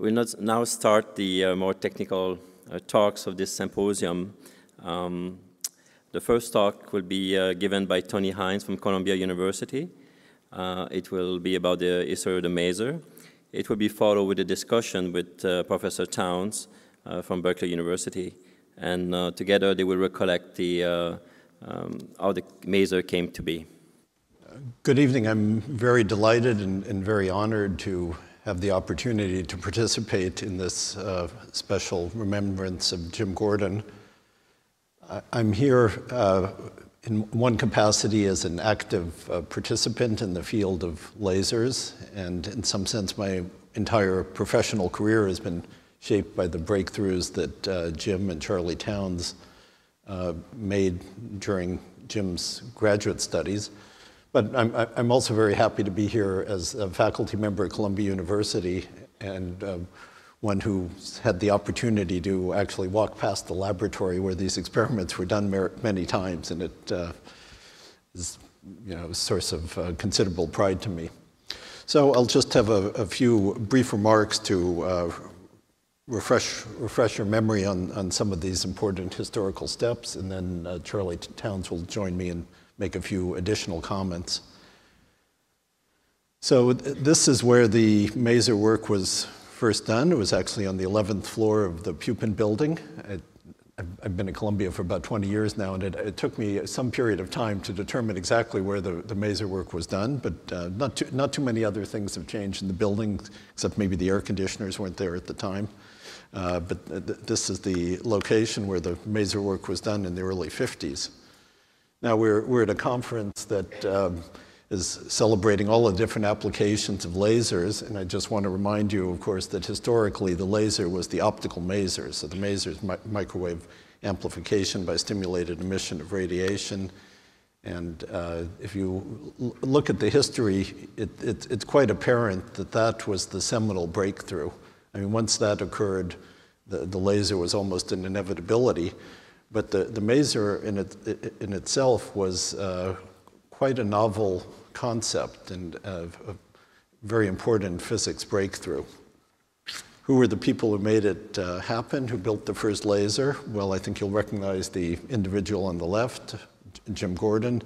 We'll now start the more technical talks of this symposium. The first talk will be given by Tony Heinz from Columbia University. It will be about the history of the maser. It will be followed with a discussion with Professor Towns from Berkeley University. And together they will recollect how the maser came to be. Good evening. I'm very delighted and very honored to have the opportunity to participate in this special remembrance of Jim Gordon. I'm here in one capacity as an active participant in the field of lasers, and in some sense my entire professional career has been shaped by the breakthroughs that Jim and Charlie Towns made during Jim's graduate studies. But I'm also very happy to be here as a faculty member at Columbia University and one who's had the opportunity to actually walk past the laboratory where these experiments were done many times, and it is, a source of considerable pride to me. So I'll just have a few brief remarks to refresh your memory on some of these important historical steps, and then Charlie Towns will join me and make a few additional comments. So this is where the maser work was first done. It was actually on the 11th floor of the Pupin building. I've been at Columbia for about 20 years now, and it took me some period of time to determine exactly where the maser work was done, but not too many other things have changed in the building, except maybe the air conditioners weren't there at the time. But this is the location where the maser work was done in the early 50s. Now we're at a conference that is celebrating all the different applications of lasers, and I just want to remind you, of course, that historically the laser was the optical maser. So the maser is microwave amplification by stimulated emission of radiation. And if you look at the history, it's quite apparent that that was the seminal breakthrough. I mean, once that occurred, the laser was almost an inevitability. But the maser in itself was quite a novel concept and a very important physics breakthrough. Who were the people who made it happen, who built the first laser? Well, I think you'll recognize the individual on the left, Jim Gordon.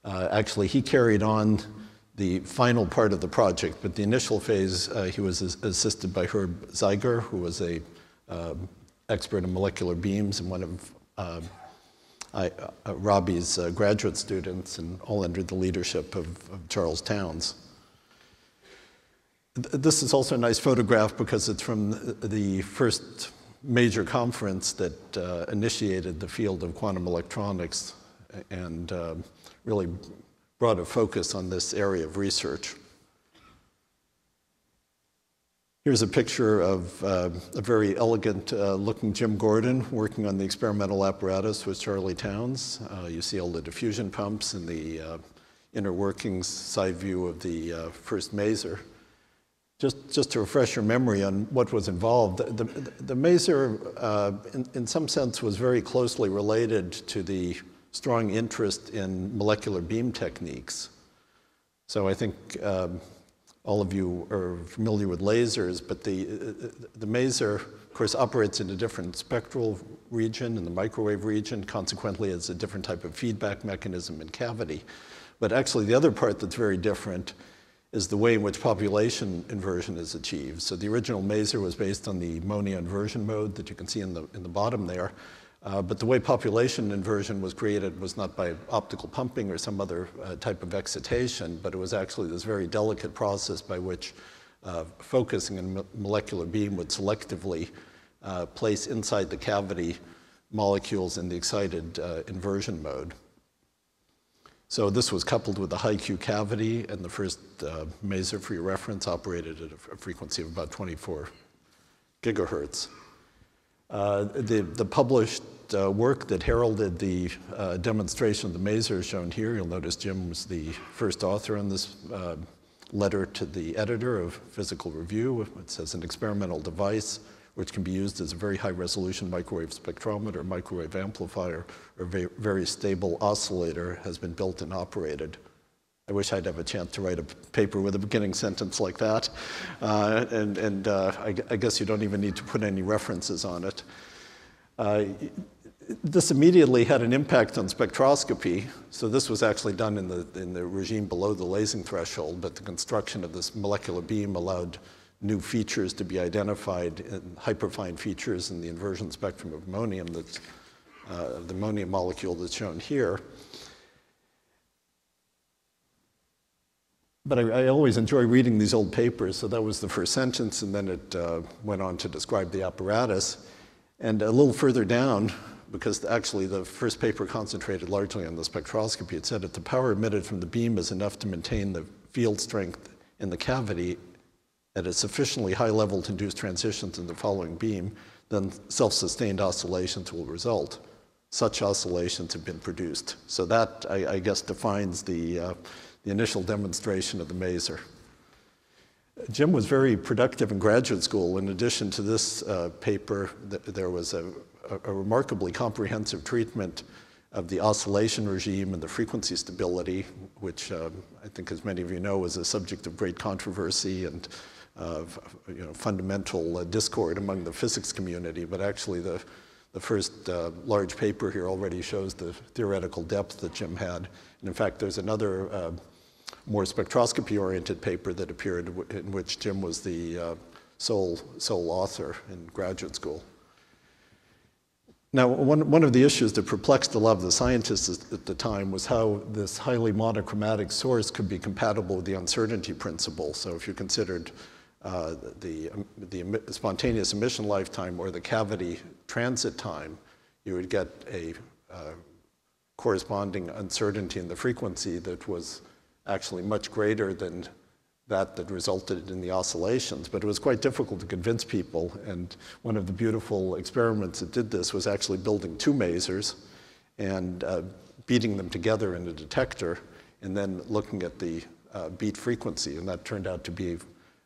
Actually, he carried on the final part of the project, but the initial phase, he was assisted by Herb Zeiger, who was a expert in molecular beams and one of Robbie's graduate students, and all under the leadership of Charles Towns. This is also a nice photograph because it's from the first major conference that initiated the field of quantum electronics and really brought a focus on this area of research. Here's a picture of a very elegant looking Jim Gordon working on the experimental apparatus with Charlie Towns. You see all the diffusion pumps and the inner workings side view of the first maser. Just to refresh your memory on what was involved, the maser in some sense was very closely related to the strong interest in molecular beam techniques. So I think all of you are familiar with lasers, but the maser, of course, operates in a different spectral region, in the microwave region. Consequently, it's a different type of feedback mechanism and cavity. But actually, the other part that's very different is the way in which population inversion is achieved. So the original maser was based on the Monod inversion mode that you can see in the bottom there. But the way population inversion was created was not by optical pumping or some other type of excitation, but it was actually this very delicate process by which focusing a molecular beam would selectively place inside the cavity molecules in the excited inversion mode. So this was coupled with the high Q cavity, and the first maser, for your reference, operated at a frequency of about 24 gigahertz. The published work that heralded the demonstration of the maser is shown here. You'll notice Jim was the first author on this letter to the editor of Physical Review. It says an experimental device which can be used as a very high-resolution microwave spectrometer, microwave amplifier, or very stable oscillator has been built and operated. I wish I'd have a chance to write a paper with a beginning sentence like that. I guess you don't even need to put any references on it. This immediately had an impact on spectroscopy. So this was actually done in the regime below the lasing threshold, but the construction of this molecular beam allowed new features to be identified, hyperfine features in the inversion spectrum of ammonium, that's the ammonium molecule that's shown here. But I always enjoy reading these old papers, so that was the first sentence, and then it went on to describe the apparatus. And a little further down, because actually the first paper concentrated largely on the spectroscopy, it said that the power emitted from the beam is enough to maintain the field strength in the cavity at a sufficiently high level to induce transitions in the following beam, then self-sustained oscillations will result. Such oscillations have been produced. So that, I guess, defines the initial demonstration of the maser. Jim was very productive in graduate school. In addition to this paper, there was a remarkably comprehensive treatment of the oscillation regime and the frequency stability, which I think, as many of you know, is a subject of great controversy and fundamental discord among the physics community. But actually, the first large paper here already shows the theoretical depth that Jim had. And in fact, there's another more spectroscopy-oriented paper that appeared in which Jim was the sole author in graduate school. Now, one of the issues that perplexed a lot of the scientists at the time was how this highly monochromatic source could be compatible with the uncertainty principle. So if you considered the spontaneous emission lifetime or the cavity transit time, you would get a corresponding uncertainty in the frequency that was actually much greater than that resulted in the oscillations. But it was quite difficult to convince people. And one of the beautiful experiments that did this was actually building two masers and beating them together in a detector and then looking at the beat frequency. And that turned out to be,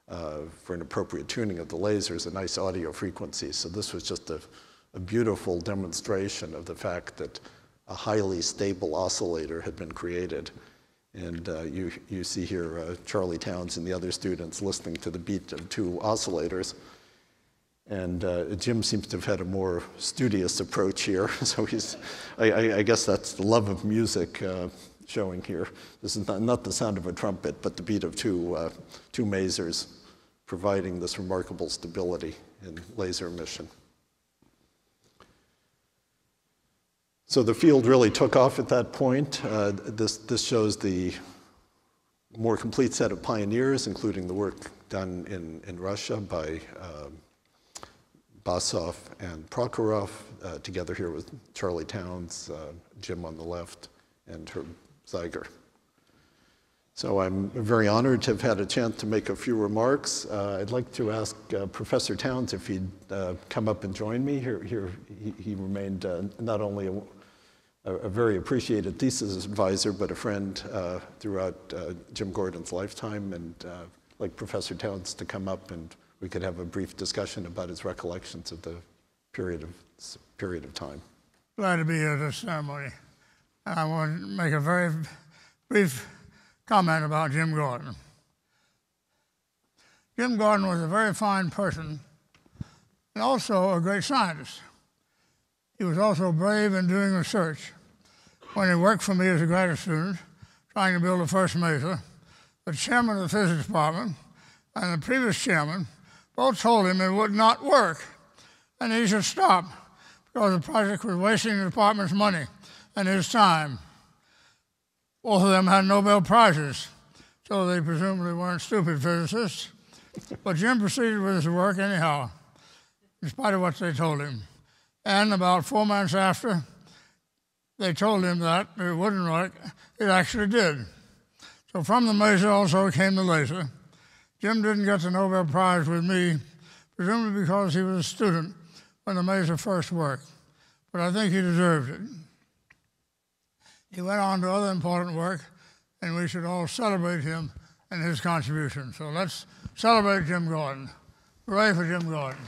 for an appropriate tuning of the lasers, a nice audio frequency. So this was just a beautiful demonstration of the fact that a highly stable oscillator had been created. And you see here Charlie Towns and the other students listening to the beat of two oscillators. And Jim seems to have had a more studious approach here. So I guess that's the love of music showing here. This is not the sound of a trumpet, but the beat of two masers providing this remarkable stability in laser emission. So the field really took off at that point. This shows the more complete set of pioneers, including the work done in Russia by Basov and Prokhorov, together here with Charlie Towns, Jim on the left, and Herb Zeiger. So I'm very honored to have had a chance to make a few remarks. I'd like to ask Professor Towns if he'd come up and join me. He remained not only a very appreciated thesis advisor, but a friend throughout Jim Gordon's lifetime. And I'd like Professor Towns to come up and we could have a brief discussion about his recollections of the period of time. Glad to be here at this ceremony. And I want to make a very brief comment about Jim Gordon. Jim Gordon was a very fine person and also a great scientist. He was also brave in doing research. When he worked for me as a graduate student, trying to build the first maser, the chairman of the physics department and the previous chairman both told him it would not work and he should stop because the project was wasting the department's money and his time. Both of them had Nobel Prizes, so they presumably weren't stupid physicists. But Jim proceeded with his work anyhow, in spite of what they told him. And about 4 months after they told him that it wouldn't work, it actually did. So from the maser also came the laser. Jim didn't get the Nobel Prize with me, presumably because he was a student when the maser first worked. But I think he deserved it. He went on to other important work, and we should all celebrate him and his contribution. So let's celebrate Jim Gordon. Hooray for Jim Gordon.